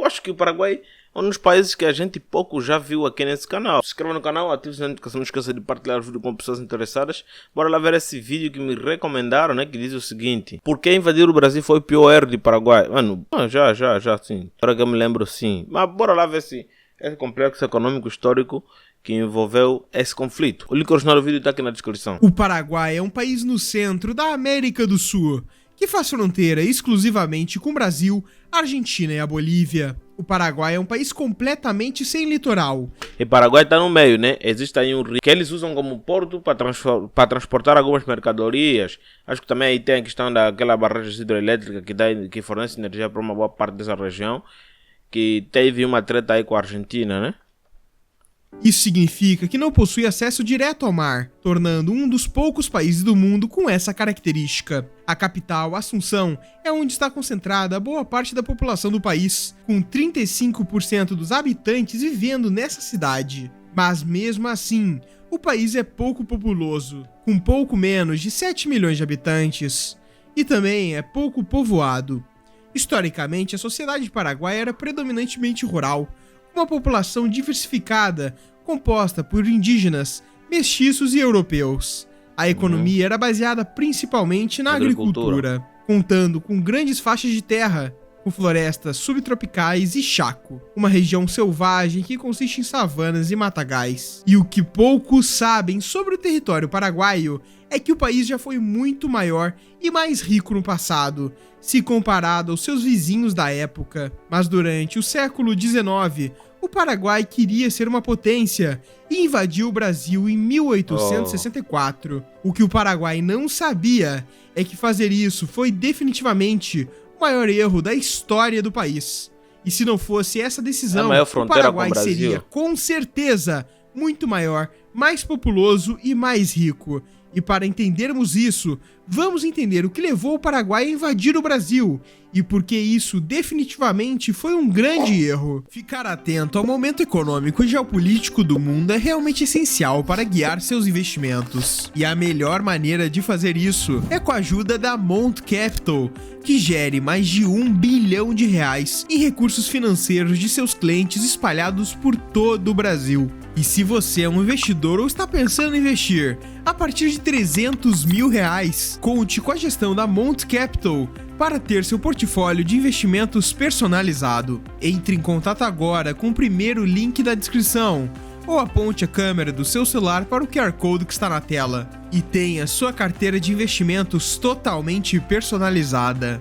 acho que o Paraguai é um dos países que a gente pouco já viu aqui nesse canal. Se inscreva no canal, ative o sininho de notificação, não esqueça de partilhar o vídeo com pessoas interessadas. Bora lá ver esse vídeo que me recomendaram, né? Que diz o seguinte: por que invadir o Brasil foi o pior erro de Paraguai? Mano, já, sim. Agora que eu me lembro, sim. Mas bora lá ver se esse complexo econômico histórico que envolveu esse conflito. O link original do vídeo está aqui na descrição. O Paraguai é um país no centro da América do Sul, que faz fronteira exclusivamente com o Brasil, a Argentina e a Bolívia. O Paraguai é um país completamente sem litoral. E o Paraguai está no meio, né? Existe aí um rio que eles usam como porto para transportar algumas mercadorias. Acho que também aí tem a questão daquela barragem hidroelétrica que fornece energia para uma boa parte dessa região, que teve uma treta aí com a Argentina, né? Isso significa que não possui acesso direto ao mar, tornando um dos poucos países do mundo com essa característica. A capital, Assunção, é onde está concentrada boa parte da população do país, com 35% dos habitantes vivendo nessa cidade. Mas mesmo assim, o país é pouco populoso, com pouco menos de 7 milhões de habitantes, e também é pouco povoado. Historicamente, a sociedade paraguaia era predominantemente rural, uma população diversificada, composta por indígenas, mestiços e europeus. A economia era baseada principalmente na agricultura, contando com grandes faixas de terra, com florestas subtropicais e chaco, uma região selvagem que consiste em savanas e matagais. E o que poucos sabem sobre o território paraguaio é que o país já foi muito maior e mais rico no passado, se comparado aos seus vizinhos da época. Mas durante o século XIX, o Paraguai queria ser uma potência e invadiu o Brasil em 1864. O que o Paraguai não sabia é que fazer isso foi definitivamente o maior erro da história do país. E se não fosse essa decisão, o Paraguai seria, com certeza, muito maior, mais populoso e mais rico. E para entendermos isso, vamos entender o que levou o Paraguai a invadir o Brasil e por que isso definitivamente foi um grande erro. Ficar atento ao momento econômico e geopolítico do mundo é realmente essencial para guiar seus investimentos. E a melhor maneira de fazer isso é com a ajuda da Mount Capital, que gere mais de R$1 bilhão em recursos financeiros de seus clientes espalhados por todo o Brasil. E se você é um investidor ou está pensando em investir a partir de R$300 mil, conte com a gestão da Mount Capital para ter seu portfólio de investimentos personalizado. Entre em contato agora com o primeiro link da descrição ou aponte a câmera do seu celular para o QR Code que está na tela e tenha sua carteira de investimentos totalmente personalizada.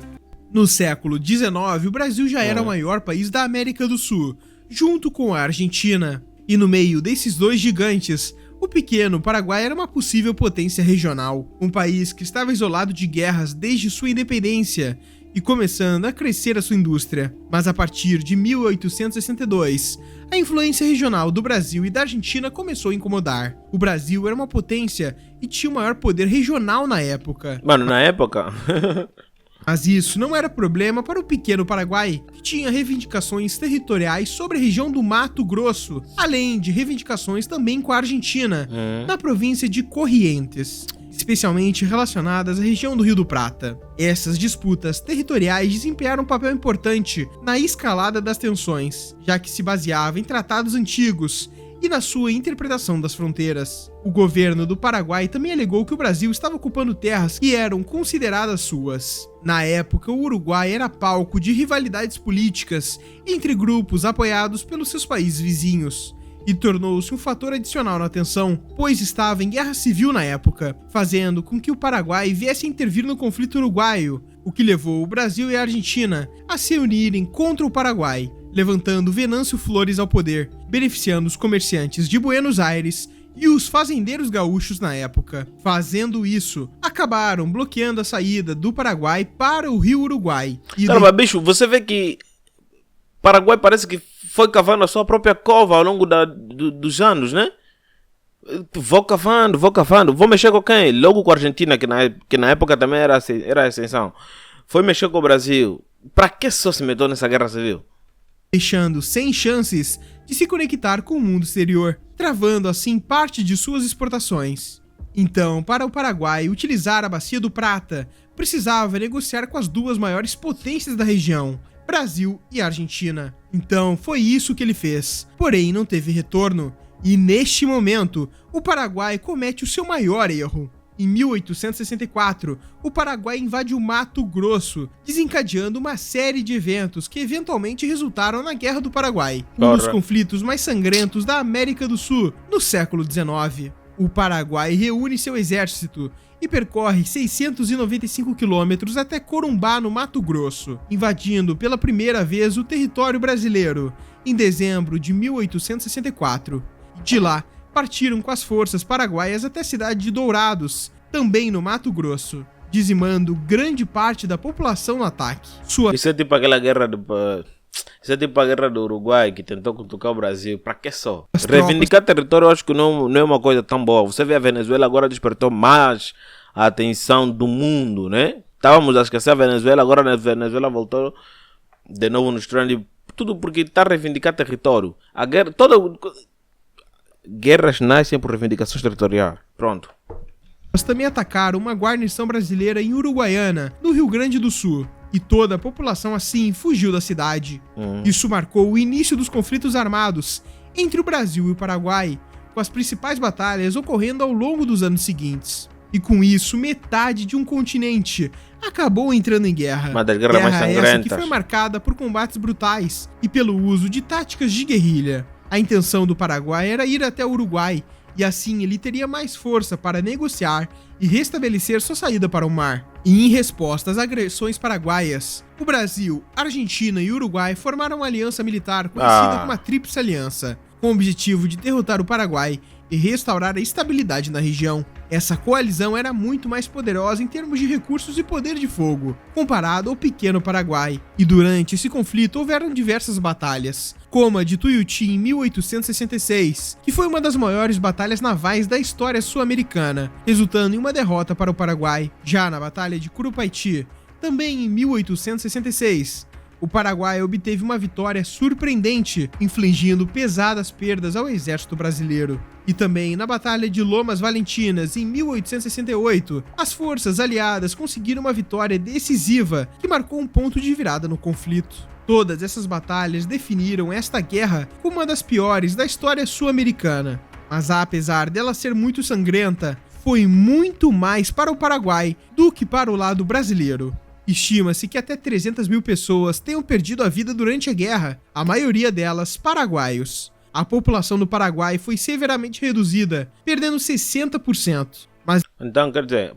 No século XIX, o Brasil já era o maior país da América do Sul, junto com a Argentina. E no meio desses dois gigantes, o pequeno Paraguai era uma possível potência regional, um país que estava isolado de guerras desde sua independência e começando a crescer a sua indústria. Mas a partir de 1862, a influência regional do Brasil e da Argentina começou a incomodar. O Brasil era uma potência e tinha o maior poder regional na época. Mano, na época... Mas isso não era problema para o pequeno Paraguai, que tinha reivindicações territoriais sobre a região do Mato Grosso, além de reivindicações também com a Argentina, na província de Corrientes, especialmente relacionadas à região do Rio do Prata. Essas disputas territoriais desempenharam um papel importante na escalada das tensões, já que se baseava em tratados antigos e na sua interpretação das fronteiras. O governo do Paraguai também alegou que o Brasil estava ocupando terras que eram consideradas suas. Na época, o Uruguai era palco de rivalidades políticas entre grupos apoiados pelos seus países vizinhos, e tornou-se um fator adicional na tensão, pois estava em guerra civil na época, fazendo com que o Paraguai viesse a intervir no conflito uruguaio, o que levou o Brasil e a Argentina a se unirem contra o Paraguai, levantando Venâncio Flores ao poder, beneficiando os comerciantes de Buenos Aires e os fazendeiros gaúchos na época. Fazendo isso, acabaram bloqueando a saída do Paraguai para o Rio Uruguai. Caramba, bicho, você vê que Paraguai parece que foi cavando a sua própria cova ao longo dos anos, né? Vou cavando, vou mexer com quem? Logo com a Argentina, que na época também era a exceção. Foi mexer com o Brasil. Pra que só se meteu nessa guerra civil? Deixando sem chances de se conectar com o mundo exterior, travando assim parte de suas exportações. Então, para o Paraguai utilizar a Bacia do Prata, precisava negociar com as duas maiores potências da região, Brasil e Argentina. Então foi isso que ele fez, porém não teve retorno. E neste momento, o Paraguai comete o seu maior erro. Em 1864, o Paraguai invade o Mato Grosso, desencadeando uma série de eventos que eventualmente resultaram na Guerra do Paraguai, um dos conflitos mais sangrentos da América do Sul no século XIX. O Paraguai reúne seu exército e percorre 695 quilômetros até Corumbá, no Mato Grosso, invadindo pela primeira vez o território brasileiro, em dezembro de 1864. De lá, partiram com as forças paraguaias até a cidade de Dourados, também no Mato Grosso, dizimando grande parte da população no ataque. Isso é tipo aquela guerra do... Isso é tipo a guerra do Uruguai que tentou cutucar o Brasil. Pra que só? Reivindicar território eu acho que não é uma coisa tão boa. Você vê a Venezuela agora despertou mais a atenção do mundo, né? Estávamos a esquecer a Venezuela, agora a Venezuela voltou de novo no trend. Tudo porque está a reivindicar território. A guerra... Guerras nascem por reivindicações territoriais. Pronto. Mas também atacaram uma guarnição brasileira em Uruguaiana, no Rio Grande do Sul. E toda a população assim fugiu da cidade. Isso marcou o início dos conflitos armados entre o Brasil e o Paraguai, com as principais batalhas ocorrendo ao longo dos anos seguintes. E com isso, metade de um continente acabou entrando em guerra. Uma das guerras mais sangrentas. Essa que foi marcada por combates brutais e pelo uso de táticas de guerrilha. A intenção do Paraguai era ir até o Uruguai, e assim ele teria mais força para negociar e restabelecer sua saída para o mar. E em resposta às agressões paraguaias, o Brasil, Argentina e Uruguai formaram uma aliança militar conhecida como a Tríplice Aliança, com o objetivo de derrotar o Paraguai e restaurar a estabilidade na região. Essa coalizão era muito mais poderosa em termos de recursos e poder de fogo, comparado ao pequeno Paraguai. E durante esse conflito houveram diversas batalhas, como a de Tuiuti em 1866, que foi uma das maiores batalhas navais da história sul-americana, resultando em uma derrota para o Paraguai. Já na Batalha de Curupaiti, também em 1866, o Paraguai obteve uma vitória surpreendente, infligindo pesadas perdas ao exército brasileiro. E também na Batalha de Lomas Valentinas, em 1868, as forças aliadas conseguiram uma vitória decisiva que marcou um ponto de virada no conflito. Todas essas batalhas definiram esta guerra como uma das piores da história sul-americana. Mas apesar dela ser muito sangrenta, foi muito mais para o Paraguai do que para o lado brasileiro. Estima-se que até 300 mil pessoas tenham perdido a vida durante a guerra, a maioria delas paraguaios. A população do Paraguai foi severamente reduzida, perdendo 60%. Então, quer dizer,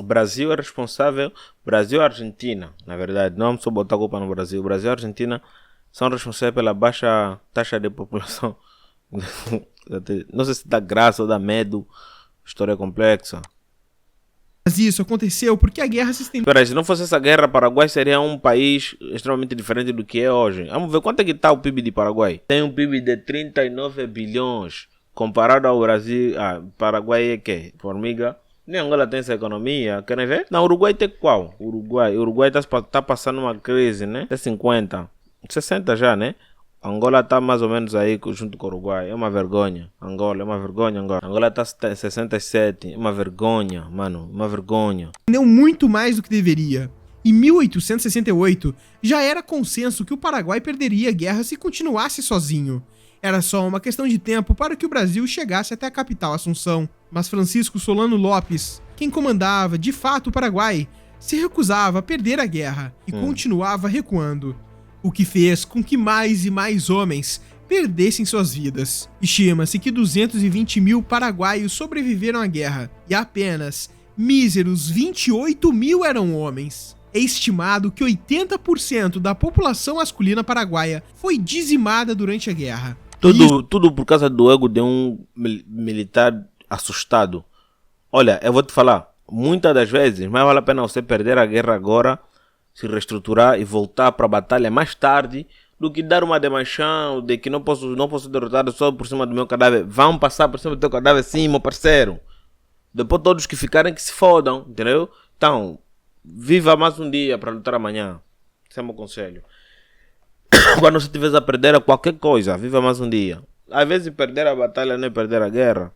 Brasil é responsável, Brasil e Argentina, na verdade, não vamos só botar a culpa no Brasil. Brasil e Argentina são responsáveis pela baixa taxa de população. Não sei se dá graça ou dá medo, história complexa. Mas isso aconteceu porque a guerra se estendeu. Espera aí, se não fosse essa guerra, Paraguai seria um país extremamente diferente do que é hoje. Vamos ver quanto é que está o PIB de Paraguai. Tem um PIB de 39 bilhões. Comparado ao Brasil, Paraguai é que? Formiga. Nem Angola tem essa economia. Querem ver? Na Uruguai tem qual? Uruguai está passando uma crise, né? Tem 50. 60 já, né? Angola está mais ou menos aí junto com o Uruguai. É uma vergonha. Angola é uma vergonha. Angola está 67. É uma vergonha, mano. Uma vergonha. Deu muito mais do que deveria. Em 1868, já era consenso que o Paraguai perderia a guerra se continuasse sozinho. Era só uma questão de tempo para que o Brasil chegasse até a capital Assunção. Mas Francisco Solano Lopes, quem comandava de fato o Paraguai, se recusava a perder a guerra e continuava recuando, o que fez com que mais e mais homens perdessem suas vidas. Estima-se que 220 mil paraguaios sobreviveram à guerra e apenas míseros 28 mil eram homens. É estimado que 80% da população masculina paraguaia foi dizimada durante a guerra. Tudo por causa do ego de um militar assustado. Olha, eu vou te falar, muitas das vezes, mais vale a pena você perder a guerra agora, se reestruturar e voltar para a batalha mais tarde, do que dar uma demachão de que não posso ser derrotado só por cima do meu cadáver. Vão passar por cima do teu cadáver sim, meu parceiro. Depois todos que ficarem que se fodam, entendeu? Então, viva mais um dia para lutar amanhã. Esse é o meu conselho. Quando você estiver a perder a qualquer coisa, viva mais um dia. Às vezes perder a batalha não é perder a guerra.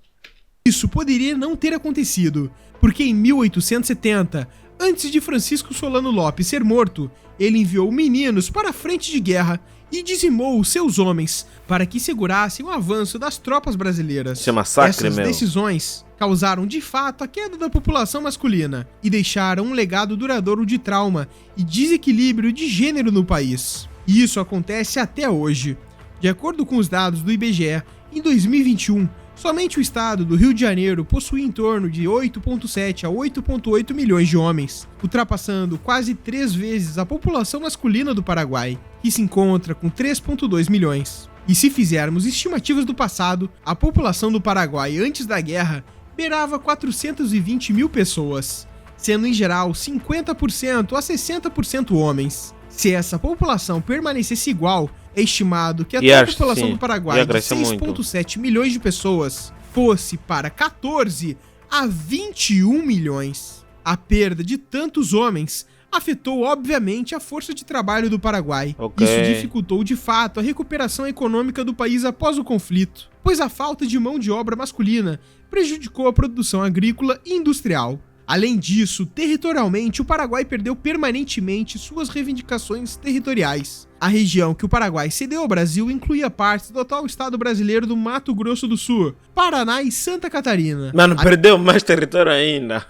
Isso poderia não ter acontecido, porque em 1870, Antes de Francisco Solano Lopes ser morto, ele enviou meninos para a frente de guerra e dizimou os seus homens para que segurassem o avanço das tropas brasileiras. Isso é massacre, Essas meu. decisões causaram de fato a queda da população masculina e deixaram um legado duradouro de trauma e desequilíbrio de gênero no país. E isso acontece até hoje. De acordo com os dados do IBGE, em 2021, somente o estado do Rio de Janeiro possui em torno de 8,7 a 8,8 milhões de homens, ultrapassando quase 3 vezes a população masculina do Paraguai, que se encontra com 3,2 milhões. E se fizermos estimativas do passado, a população do Paraguai antes da guerra beirava 420 mil pessoas, sendo em geral 50% a 60% homens. Se essa população permanecesse igual, é estimado que a população do Paraguai de 6,7 milhões de pessoas fosse para 14 a 21 milhões. A perda de tantos homens afetou obviamente a força de trabalho do Paraguai. Isso dificultou de fato a recuperação econômica do país após o conflito, pois a falta de mão de obra masculina prejudicou a produção agrícola e industrial. Além disso, territorialmente, o Paraguai perdeu permanentemente suas reivindicações territoriais. A região que o Paraguai cedeu ao Brasil incluía partes do atual estado brasileiro do Mato Grosso do Sul, Paraná e Santa Catarina. Mano, perdeu mais território ainda.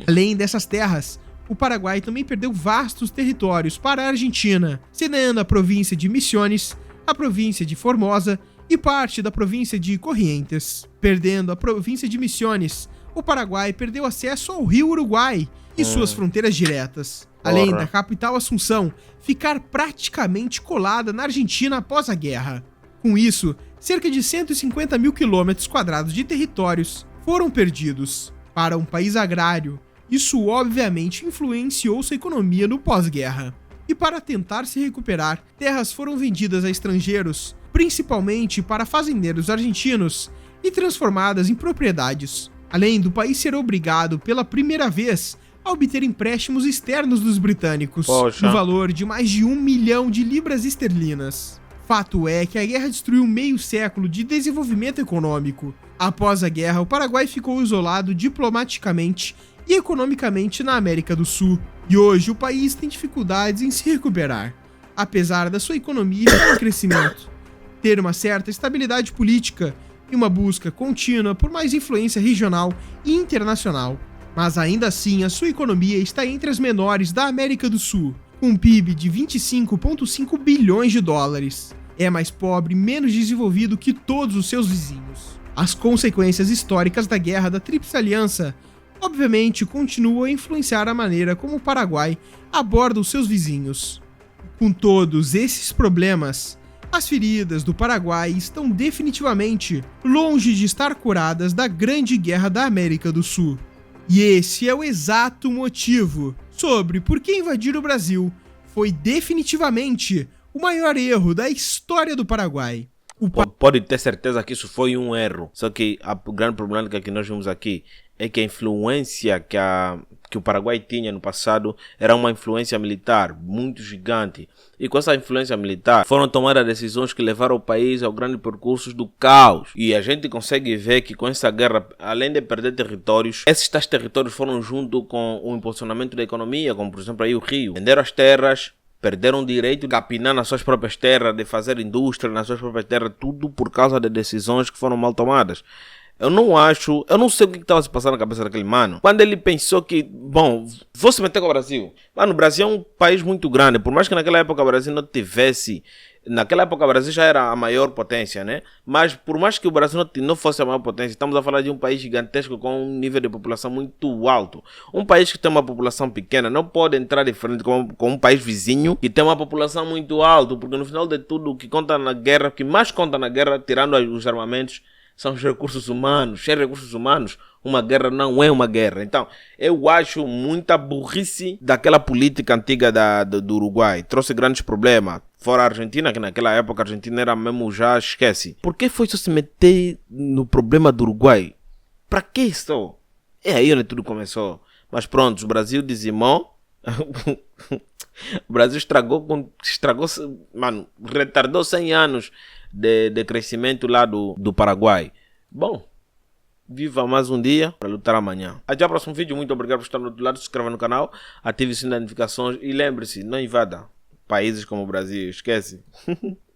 Além dessas terras, o Paraguai também perdeu vastos territórios para a Argentina, cedendo a província de Misiones, a província de Formosa e parte da província de Corrientes. Perdendo a província de Misiones, o Paraguai perdeu acesso ao rio Uruguai e suas fronteiras diretas, além da capital Assunção ficar praticamente colada na Argentina após a guerra. Com isso, cerca de 150 mil quilômetros quadrados de territórios foram perdidos. Para um país agrário, isso obviamente influenciou sua economia no pós-guerra. E para tentar se recuperar, terras foram vendidas a estrangeiros, principalmente para fazendeiros argentinos, e transformadas em propriedades. Além do país ser obrigado pela primeira vez a obter empréstimos externos dos britânicos, no valor de mais de 1 milhão de libras esterlinas. Fato é que a guerra destruiu meio século de desenvolvimento econômico. Após a guerra, o Paraguai ficou isolado diplomaticamente e economicamente na América do Sul, e hoje o país tem dificuldades em se recuperar, apesar da sua economia estar em crescimento, ter uma certa estabilidade política e uma busca contínua por mais influência regional e internacional. Mas ainda assim, a sua economia está entre as menores da América do Sul, com um PIB de 25,5 bilhões de dólares. É mais pobre e menos desenvolvido que todos os seus vizinhos. As consequências históricas da Guerra da Tríplice Aliança, obviamente, continuam a influenciar a maneira como o Paraguai aborda os seus vizinhos. Com todos esses problemas, as feridas do Paraguai estão definitivamente longe de estar curadas da Grande Guerra da América do Sul. E esse é o exato motivo sobre por que invadir o Brasil foi definitivamente o maior erro da história do Paraguai. Pode ter certeza que isso foi um erro. Só que o grande problema que nós vimos aqui é que a influência que o Paraguai tinha no passado era uma influência militar muito gigante. E com essa influência militar foram tomadas decisões que levaram o país ao grande percurso do caos. E a gente consegue ver que com essa guerra, além de perder territórios, esses tais territórios foram junto com o impulsionamento da economia, como por exemplo aí o Rio. Venderam as terras, perderam o direito de capinar nas suas próprias terras, de fazer indústria nas suas próprias terras, tudo por causa de decisões que foram mal tomadas. Eu não sei o que estava se passando na cabeça daquele mano. Quando ele pensou que, bom, vou se meter com o Brasil. Mano, o Brasil é um país muito grande. Por mais que naquela época o Brasil não tivesse... Naquela época o Brasil já era a maior potência, né? Mas por mais que o Brasil não fosse a maior potência, estamos a falar de um país gigantesco com um nível de população muito alto. Um país que tem uma população pequena não pode entrar de frente com um país vizinho que tem uma população muito alta. Porque no final de tudo, o que conta na guerra, o que mais conta na guerra, tirando os armamentos, são os recursos humanos. Sem recursos humanos, uma guerra não é uma guerra. Então, eu acho muita burrice daquela política antiga do Uruguai. Trouxe grandes problemas. Fora a Argentina, que naquela época a Argentina era mesmo já esquece. Por que foi só se meter no problema do Uruguai? Pra que isso? É aí onde tudo começou. Mas pronto, o Brasil dizimou. O Brasil estragou, mano, retardou 100 anos de crescimento lá do Paraguai. Bom, viva mais um dia para lutar amanhã. Até o próximo vídeo, muito obrigado por estar do outro lado, se inscreva no canal, ative o sininho de notificações e lembre-se, não invada países como o Brasil, esquece.